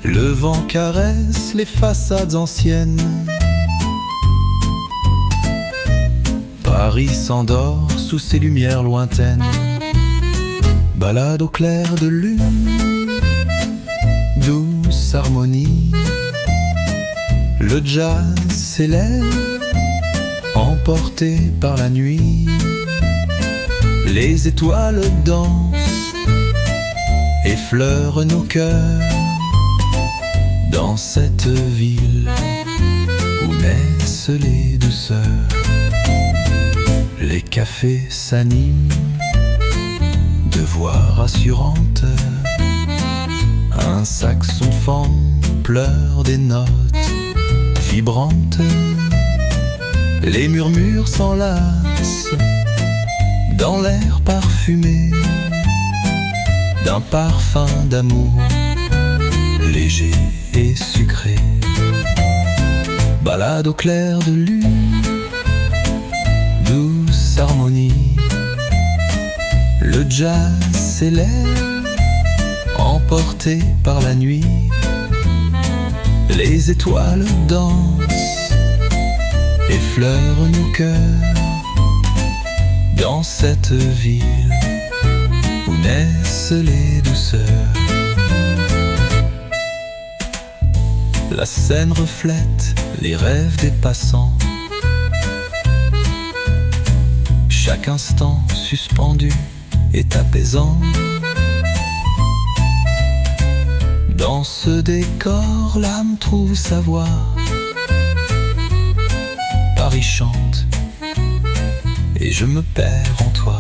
Le vent caresse les façades anciennes. Paris s'endort sous ses lumières lointaines. Balade au clair de lune, douce harmonie. Le jazz s'élève, emporté par la nuit. Les étoiles dansent, effleurent nos cœurs. Dans cette ville où naissent les douceurs, les cafés s'animent de voix rassurantes. Un saxon fend pleure des notes vibrantes. Les murmures s'enlacent dans l'air parfumé d'un parfum d'amour léger et sucré. Balade au clair de lune, douce harmonie. Le jazz s'élève, emporté par la nuit. Les étoiles dansent, effleurent nos cœurs. Dans cette ville où naissent les douceurs, la scène reflète les rêves des passants. Chaque instant suspendu est apaisant. Dans ce décor, l'âme trouve sa voix. Paris chante et je me perds en toi.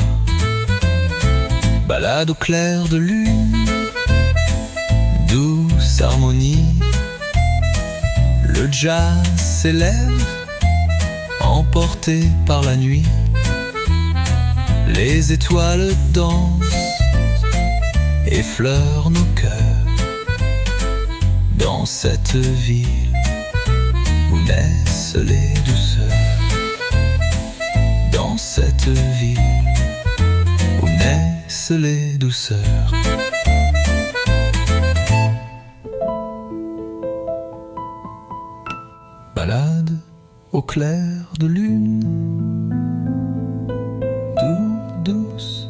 Balade au clair de lune, douce harmonie. Le jazz s'élève, emporté par la nuit. Les étoiles dansent, effleurent nos cœurs. Dans cette ville où naissent les douceurs. Dans cette ville où naissent les douceurs. Balade au clair de lune, douce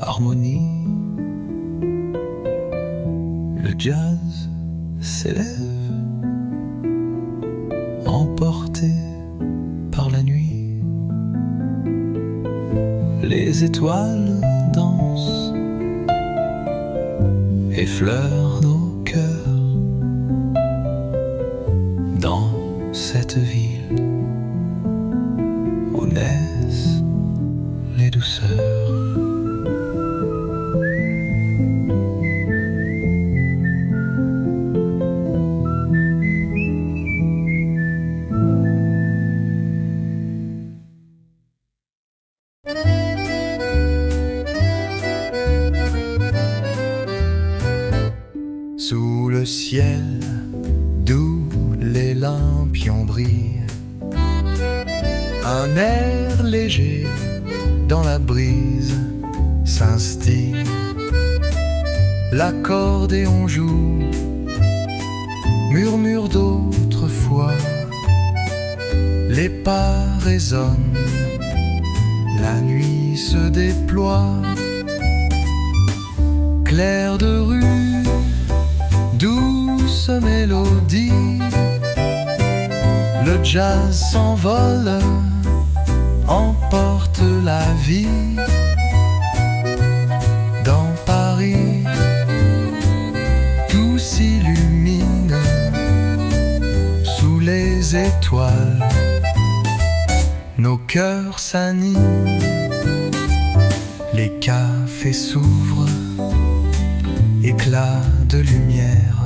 harmonie. Le jazz s'élève, emporté par la nuit. Les étoiles dansent, effleurent nos cœurs. Dans cette ville où naissent les douceurs. Sous le ciel d'où les lampions brillent, un air léger dans la brise s'instille. L'accordéon joue, murmure d'autrefois. Les pas résonnent, la nuit se déploie. Clair de rue, douce mélodie. Le jazz s'envole, emporte la vie. Dans Paris, tout s'illumine sous les étoiles. Nos cœurs s'animent, les cafés s'ouvrent, éclat de lumière.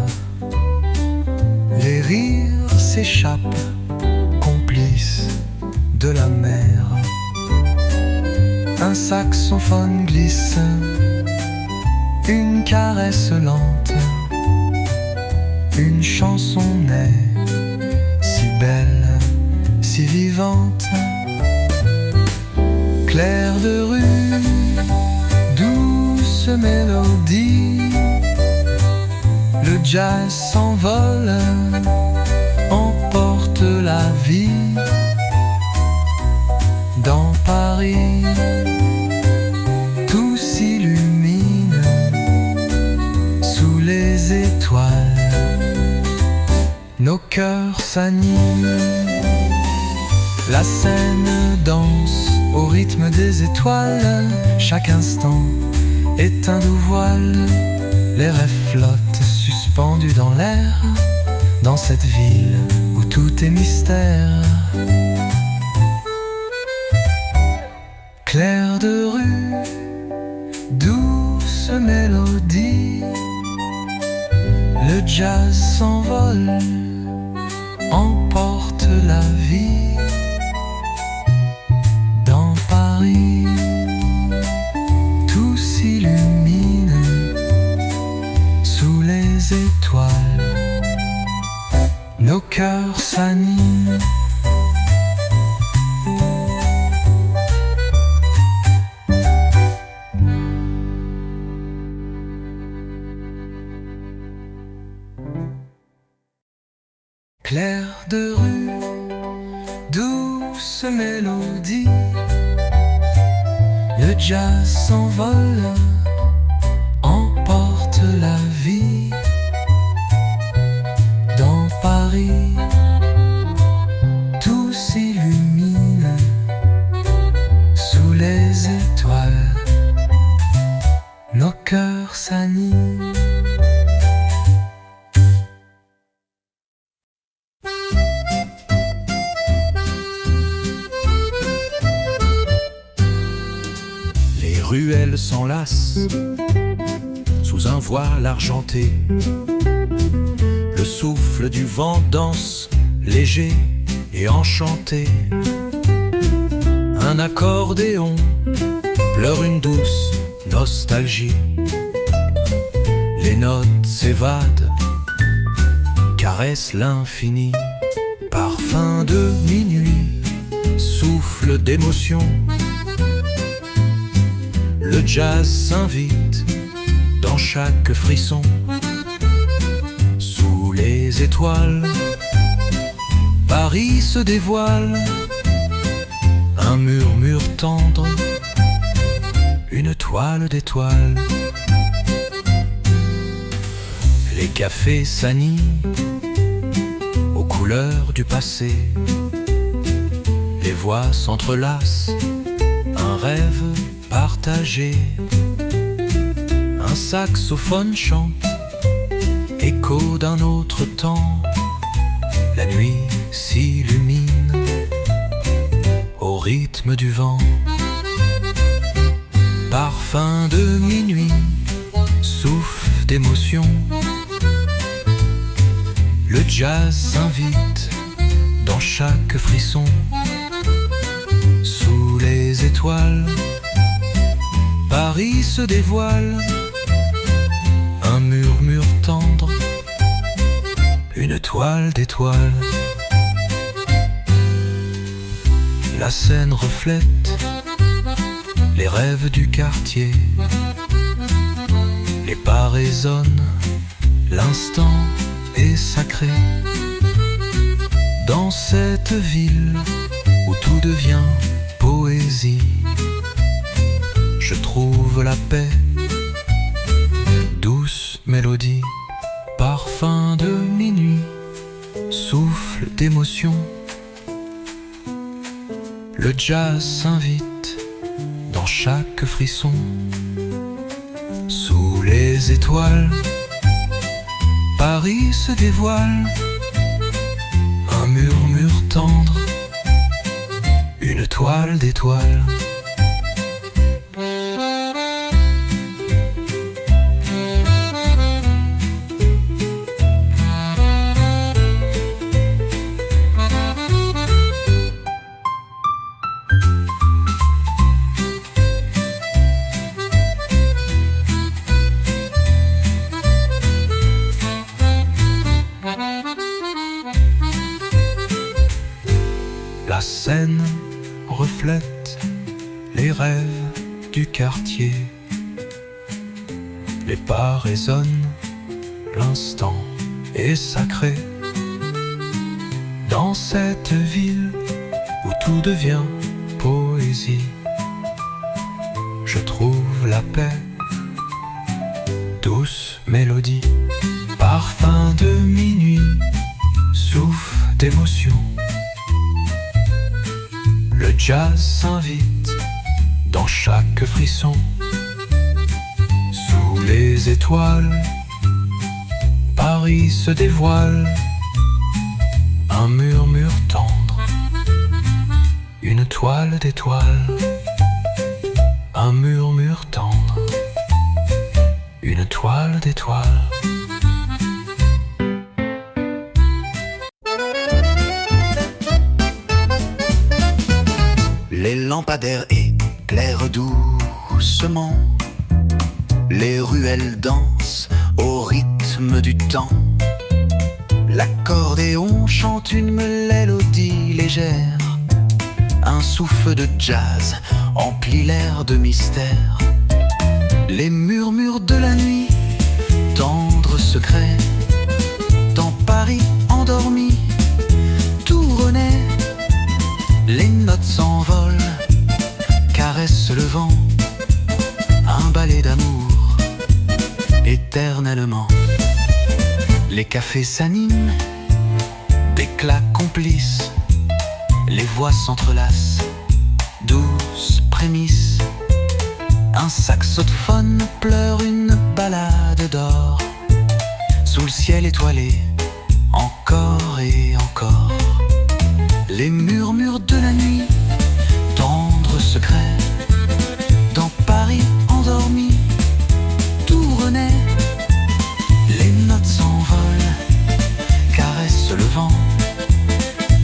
Les rires s'échappent, complices de la mer. Un saxophone glisse, une caresse lente. Une chanson naît, si belle, si vivante. Clair de rue, douce mélodie. Le jazz s'envole, emporte la vie. Dans Paris, Paris, tout s'illumine sous les étoiles. Nos cœurs s'animent, la scène danse au rythme des étoiles. Chaque instant est un doux voile, les rêves flottent suspendus dans l'air, dans cette ville où tout est mystère. Clair de rue, douce mélodie, le jazz s'envole, emporte la vie. Dans Paris, tout s'illumine sous les étoiles. Nos cœurs s'animent. Clair de rue, douce mélodie, le jazz s'envole, emporte la vie. Dans Paris, tout s'illumine sous les étoiles. Nos cœurs s'animent. Les ruelles s'enlacent sous un voile argenté. Le souffle du vent danse, léger et enchanté. Un accordéon pleure une douce nostalgie. Les notes s'évadent, caressent l'infini. Parfum de minuit, souffle d'émotion. Le jazz s'invite dans chaque frisson. Sous les étoiles, Paris se dévoile. Un murmure tendre, une toile d'étoiles. Les cafés s'animent aux couleurs du passé. Les voix s'entrelacent, un rêve partagé. Un saxophone chante, écho d'un autre temps. La nuit s'illumine au rythme du vent. Parfum de minuit, souffle d'émotion. Le jazz s'invite dans chaque frisson. Sous les étoiles, Paris se dévoile. Un murmure tendre, une toile d'étoiles. La scène reflète les rêves du quartier. Les pas résonnent, l'instant est sacré. Dans cette ville où tout devient poésie, je trouve la paix. Douce mélodie, parfum de minuit, souffle d'émotion. Le jazz s'invite dans chaque frisson. Sous les étoiles, Paris se dévoile. Un murmure tendre, une toile d'étoiles. La scène reflète les rêves du quartier. Les pas résonnent, l'instant est sacré. Dans cette ville où tout devient poésie, je trouve la paix. Douce mélodie, parfum de minuit, souffle d'émotion. Le jazz s'invite dans chaque frisson. Sous les étoiles, Paris se dévoile. Un murmure tendre, une toile d'étoiles. Un murmure tendre, une toile d'étoiles. Les lampadaires éclairent doucement. Les ruelles dansent au rythme du temps. L'accordéon chante une mélodie légère. Un souffle de jazz emplit l'air de mystère. Les murmures de la nuit, tendre secret. Dans Paris endormi, tout renaît. Les notes s'envolent, caressent le vent. Un ballet d'amour, éternellement. Les cafés s'animent, d'éclats complices. Les voix s'entrelacent, douces prémices. Un saxophone pleure une ballade d'or. Sous le ciel étoilé, encore et encore. Les murmures de la nuit, tendre secret. Dans Paris endormi, tout renaît. Les notes s'envolent, caressent le vent.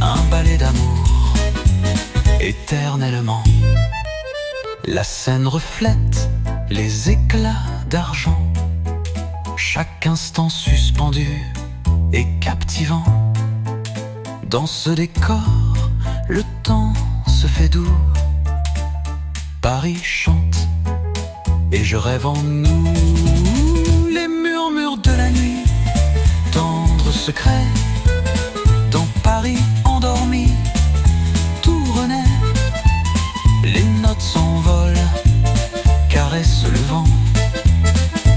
Un ballet d'amour, éternellement. La scène reflète les éclats d'argent. Chaque instant suspendu et captivant. Dans ce décor, le temps se fait doux. Paris chante et je rêve en nous. Les murmures de la nuit, tendre secret. Dans Paris endormi, tout renaît. Les notes s'envolent, caressent le vent.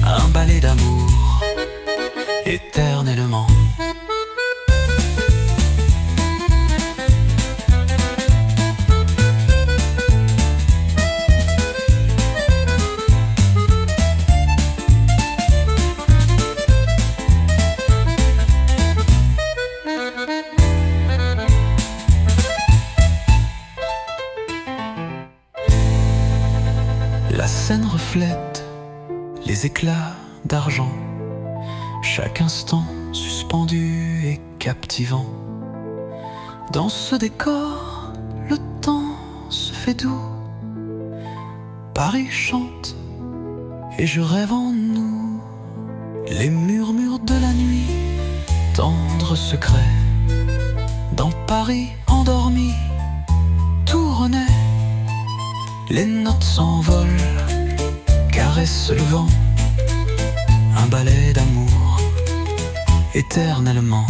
Un ballet d'amour, éternellement. La scène reflète les éclats d'argent. Chaque instant suspendu et captivant. Dans ce décor, le temps se fait doux. Paris chante et je rêve en nous. Les murmures de la nuit, tendre secret. Dans Paris endormi, tout renaît. Les notes s'envolent, caressent le vent. Un ballet d'amour, éternellement.